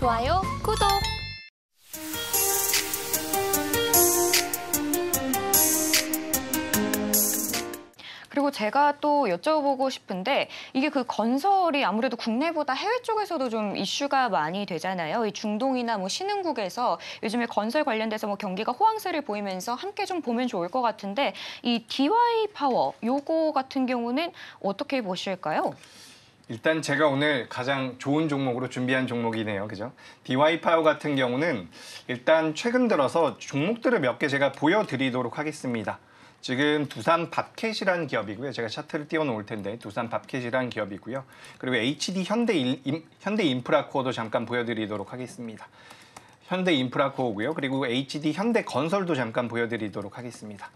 좋아요, 구독! 그리고 제가 또 여쭤보고 싶은데 이게 그 건설이 아무래도 국내보다 해외 쪽에서도 좀 이슈가 많이 되잖아요. 이 중동이나 뭐 신흥국에서 요즘에 건설 관련돼서 뭐 경기가 호황세를 보이면서 함께 좀 보면 좋을 것 같은데 이 DY 파워 요거 같은 경우는 어떻게 보실까요? 일단 제가 오늘 가장 좋은 종목으로 준비한 종목이네요. 그죠? DY 파워 같은 경우는 일단 최근 들어서 종목들을 몇 개 제가 보여드리도록 하겠습니다. 지금 두산 밥캣이라는 기업이고요. 제가 차트를 띄워놓을 텐데 두산 밥캣이라는 기업이고요. 그리고 HD 현대 인프라코어도 잠깐 보여드리도록 하겠습니다. 현대 인프라코어고요. 그리고 HD 현대 건설도 잠깐 보여드리도록 하겠습니다.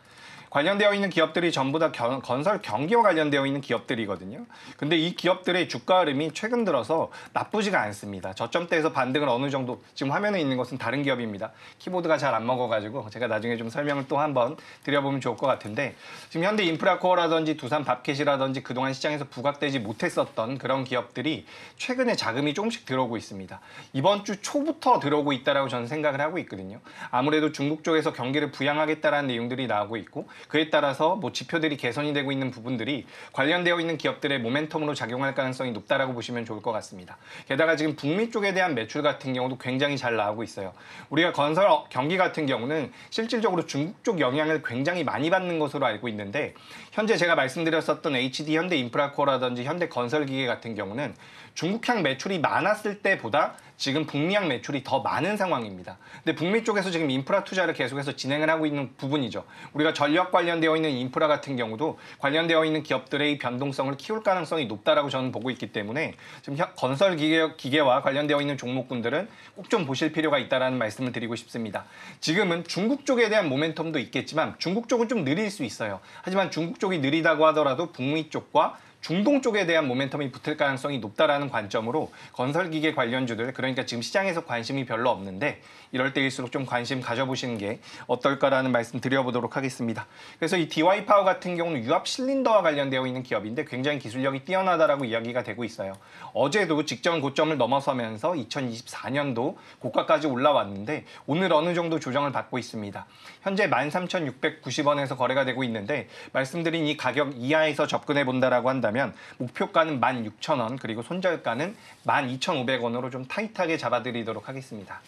관련되어 있는 기업들이 전부 다 건설 경기와 관련되어 있는 기업들이거든요. 근데 이 기업들의 주가 흐름이 최근 들어서 나쁘지가 않습니다. 저점대에서 반등을 어느 정도, 지금 화면에 있는 것은 다른 기업입니다. 키보드가 잘 안 먹어가지고 제가 나중에 좀 설명을 또 한번 드려보면 좋을 것 같은데, 지금 현대 인프라코어라든지 두산 밥캣이라든지 그동안 시장에서 부각되지 못했었던 그런 기업들이 최근에 자금이 조금씩 들어오고 있습니다. 이번 주 초부터 들어오고 있다라고 저는 생각을 하고 있거든요. 아무래도 중국 쪽에서 경기를 부양하겠다라는 내용들이 나오고 있고, 그에 따라서 뭐 지표들이 개선이 되고 있는 부분들이 관련되어 있는 기업들의 모멘텀으로 작용할 가능성이 높다라고 보시면 좋을 것 같습니다. 게다가 지금 북미 쪽에 대한 매출 같은 경우도 굉장히 잘 나오고 있어요. 우리가 건설 경기 같은 경우는 실질적으로 중국 쪽 영향을 굉장히 많이 받는 것으로 알고 있는데, 현재 제가 말씀드렸었던 HD 현대 인프라코어라든지 현대 건설기계 같은 경우는 중국향 매출이 많았을 때보다 지금 북미향 매출이 더 많은 상황입니다. 근데 북미 쪽에서 지금 인프라 투자를 계속해서 진행을 하고 있는 부분이죠. 우리가 전력 관련되어 있는 인프라 같은 경우도 관련되어 있는 기업들의 변동성을 키울 가능성이 높다라고 저는 보고 있기 때문에 지금 건설 기계와 관련되어 있는 종목군들은 꼭 좀 보실 필요가 있다는 말씀을 드리고 싶습니다. 지금은 중국 쪽에 대한 모멘텀도 있겠지만 중국 쪽은 좀 느릴 수 있어요. 하지만 중국 쪽이 느리다고 하더라도 북미 쪽과 중동 쪽에 대한 모멘텀이 붙을 가능성이 높다라는 관점으로 건설기계 관련주들, 그러니까 지금 시장에서 관심이 별로 없는데 이럴 때일수록 좀 관심 가져보시는 게 어떨까라는 말씀 드려보도록 하겠습니다. 그래서 이 DY 파워 같은 경우는 유압 실린더와 관련되어 있는 기업인데 굉장히 기술력이 뛰어나다라고 이야기가 되고 있어요. 어제도 직전 고점을 넘어서면서 2024년도 고가까지 올라왔는데 오늘 어느 정도 조정을 받고 있습니다. 현재 13,690원에서 거래가 되고 있는데 말씀드린 이 가격 이하에서 접근해 본다라고 한다면 목표가는 16,000원, 그리고 손절가는 12,500원으로 좀 타이트하게 잡아드리도록 하겠습니다.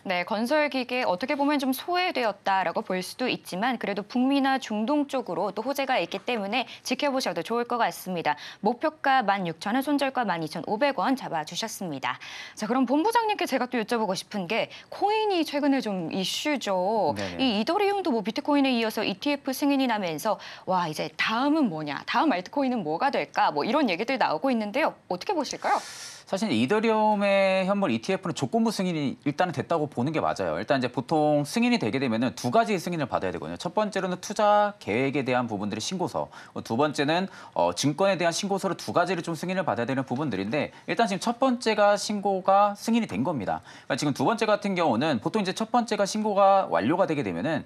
네, 건설기계 어떻게 보면 좀 소외되었다라고 볼 수도 있지만 그래도 북미나 중동 쪽으로 또 호재가 있기 때문에 지켜보셔도 좋을 것 같습니다. 목표가 16,000원, 손절가 12,500원 잡아주셨습니다. 자, 그럼 본부장님께 제가 또 여쭤보고 싶은 게 코인이 최근에 좀 이슈죠. 네네. 이 이더리움도 뭐 비트코인에 이어서 ETF 승인이 나면서 와, 이제 다음은 뭐냐, 다음 알트코인은 뭐가 될까, 뭐 이런 얘기들 나오고 있는데요. 어떻게 보실까요? 사실 이더리움의 현물 ETF는 조건부 승인이 일단은 됐다고 보는 게 맞아요. 일단 이제 보통 승인이 되게 되면은 두 가지 승인을 받아야 되거든요. 첫 번째로는 투자 계획에 대한 부분들의 신고서, 두 번째는 증권에 대한 신고서를 두 가지를 좀 승인을 받아야 되는 부분들인데 일단 지금 첫 번째가 신고가 승인이 된 겁니다. 그러니까 지금 두 번째 같은 경우는 보통 이제 첫 번째가 신고가 완료가 되게 되면은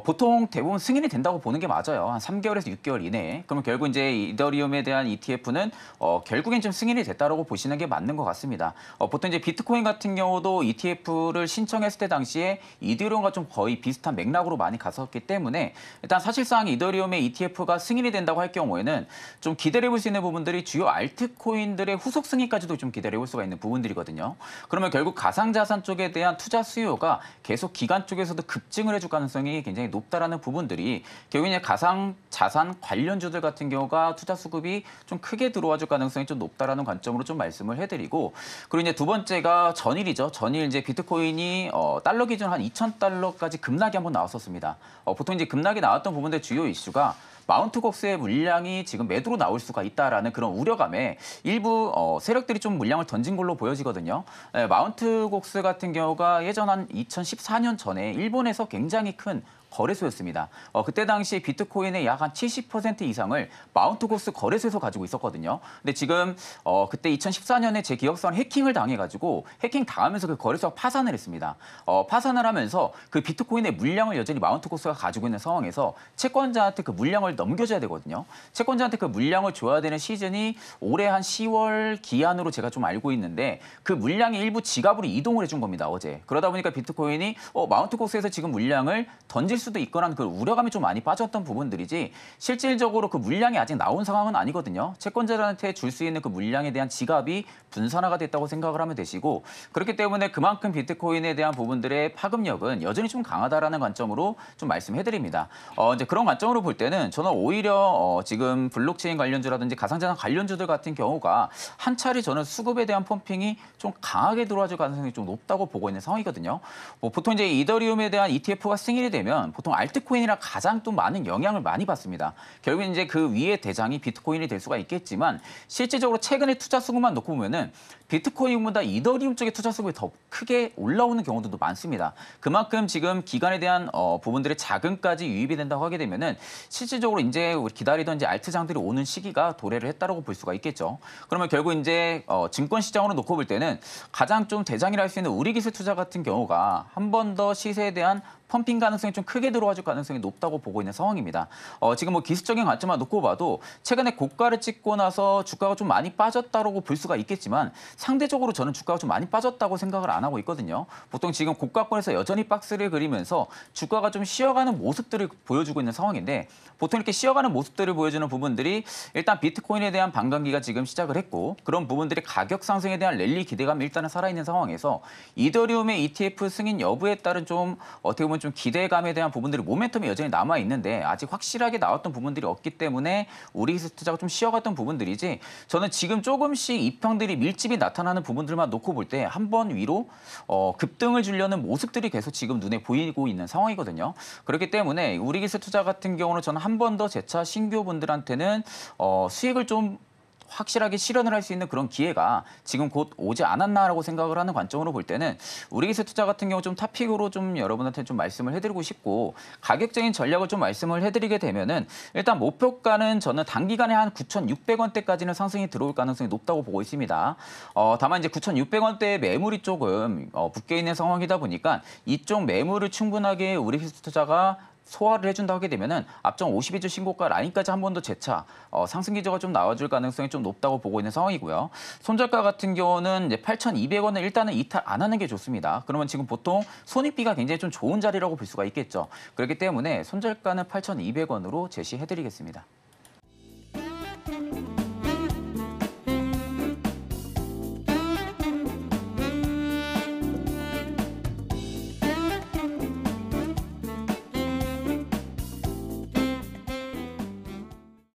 보통 대부분 승인이 된다고 보는 게 맞아요. 한 3개월에서 6개월 이내에. 그러면 결국 이제 이더리움에 대한 ETF는 결국엔 좀 승인이 됐다라고 보시는 게 맞는 것 같습니다. 보통 이제 비트코인 같은 경우도 ETF를 신청했을 때 당시에 이더리움과 좀 거의 비슷한 맥락으로 많이 갔었기 때문에 일단 사실상 이더리움의 ETF가 승인이 된다고 할 경우에는 좀 기다려볼 수 있는 부분들이 주요 알트코인들의 후속 승인까지도 좀 기다려볼 수가 있는 부분들이거든요. 그러면 결국 가상자산 쪽에 대한 투자 수요가 계속 기관 쪽에서도 급증을 해줄 가능성이 굉장히 높다라는 부분들이 결국 이제 가상자산 관련주들 같은 경우가 투자 수급이 좀 크게 들어와줄 가능성이 좀 높다라는 관점으로 좀 말씀을 해드리고, 그리고 이제 두 번째가 전일이죠. 전일 이제 비트코인이 달러 기준 한 2,000달러까지 급락이 한번 나왔었습니다. 보통 이제 급락이 나왔던 부분들 주요 이슈가 마운트 곡스의 물량이 지금 매도로 나올 수가 있다라는 그런 우려감에 일부 세력들이 좀 물량을 던진 걸로 보여지거든요. 마운트 곡스 같은 경우가 예전 한 2014년 전에 일본에서 굉장히 큰 거래소였습니다. 그때 당시 비트코인의 약 한 70% 이상을 마운트고스 거래소에서 가지고 있었거든요. 근데 지금 그때 2014년에 제 기억상 해킹을 당해가지고 해킹 당하면서 그 거래소가 파산을 했습니다. 파산을 하면서 그 비트코인의 물량을 여전히 마운트고스가 가지고 있는 상황에서 채권자한테 그 물량을 넘겨줘야 되거든요. 채권자한테 그 물량을 줘야 되는 시즌이 올해 한 10월 기한으로 제가 좀 알고 있는데 그 물량이 일부 지갑으로 이동을 해준 겁니다. 어제. 그러다 보니까 비트코인이 마운트고스에서 지금 물량을 던질 수도 있거나 그 우려감이 좀 많이 빠졌던 부분들이지 실질적으로 그 물량이 아직 나온 상황은 아니거든요. 채권자들한테 줄 수 있는 그 물량에 대한 지갑이 분산화가 됐다고 생각을 하면 되시고 그렇기 때문에 그만큼 비트코인에 대한 부분들의 파급력은 여전히 좀 강하다라는 관점으로 좀 말씀해드립니다. 이제 그런 관점으로 볼 때는 저는 오히려 지금 블록체인 관련주라든지 가상자산 관련주들 같은 경우가 한 차례 저는 수급에 대한 펌핑이 좀 강하게 들어와줄 가능성이 좀 높다고 보고 있는 상황이거든요. 보통 이제 이더리움에 대한 ETF가 승인이 되면 보통 알트코인이라 가장 또 많은 영향을 많이 받습니다. 결국 이제 그 위에 대장이 비트코인이 될 수가 있겠지만 실질적으로 최근에 투자 수급만 놓고 보면은 비트코인보다 이더리움 쪽의 투자 수급이 더 크게 올라오는 경우도 많습니다. 그만큼 지금 기간에 대한 부분들의 자금까지 유입이 된다고 하게 되면은 실질적으로 이제 우리 기다리던 이제 알트장들이 오는 시기가 도래를 했다라고 볼 수가 있겠죠. 그러면 결국 이제 증권 시장으로 놓고 볼 때는 가장 좀 대장이라 할 수 있는 우리기술 투자 같은 경우가 한 번 더 시세에 대한 펌핑 가능성이 좀 크게 들어와줄 가능성이 높다고 보고 있는 상황입니다. 지금 뭐 기술적인 관점만 놓고 봐도 최근에 고가를 찍고 나서 주가가 좀 많이 빠졌다고 볼 수가 있겠지만 상대적으로 저는 주가가 좀 많이 빠졌다고 생각을 안 하고 있거든요. 보통 지금 고가권에서 여전히 박스를 그리면서 주가가 좀 쉬어가는 모습들을 보여주고 있는 상황인데 보통 이렇게 쉬어가는 모습들을 보여주는 부분들이 일단 비트코인에 대한 반감기가 지금 시작을 했고 그런 부분들이 가격 상승에 대한 랠리 기대감이 일단은 살아있는 상황에서 이더리움의 ETF 승인 여부에 따른 좀 어떻게 보면 좀 기대감에 대한 부분들이 모멘텀이 여전히 남아 있는데 아직 확실하게 나왔던 부분들이 없기 때문에 우리 기술 투자가 좀 쉬어갔던 부분들이지 저는 지금 조금씩 이평들이 밀집이 나타나는 부분들만 놓고 볼 때 한 번 위로 급등을 주려는 모습들이 계속 지금 눈에 보이고 있는 상황이거든요. 그렇기 때문에 우리 기술 투자 같은 경우는 저는 한 번 더 재차 신규분들한테는 수익을 좀 확실하게 실현을 할 수 있는 그런 기회가 지금 곧 오지 않았나라고 생각을 하는 관점으로 볼 때는 우리 기술 투자 같은 경우 좀 탑픽으로 좀 여러분한테 좀 말씀을 해드리고 싶고 가격적인 전략을 좀 말씀을 해드리게 되면은 일단 목표가는 저는 단기간에 한 9,600원대까지는 상승이 들어올 가능성이 높다고 보고 있습니다. 다만 이제 9,600원대의 매물이 조금 묶여 있는 상황이다 보니까 이쪽 매물을 충분하게 우리 기술 투자가 소화를 해준다 하게 되면은 앞전 52주 신고가 라인까지 한 번 더 재차 상승 기조가 좀 나와줄 가능성이 좀 높다고 보고 있는 상황이고요. 손절가 같은 경우는 이제 8,200원을 일단은 이탈 안 하는 게 좋습니다. 그러면 지금 보통 손익비가 굉장히 좀 좋은 자리라고 볼 수가 있겠죠. 그렇기 때문에 손절가는 8,200원으로 제시해드리겠습니다.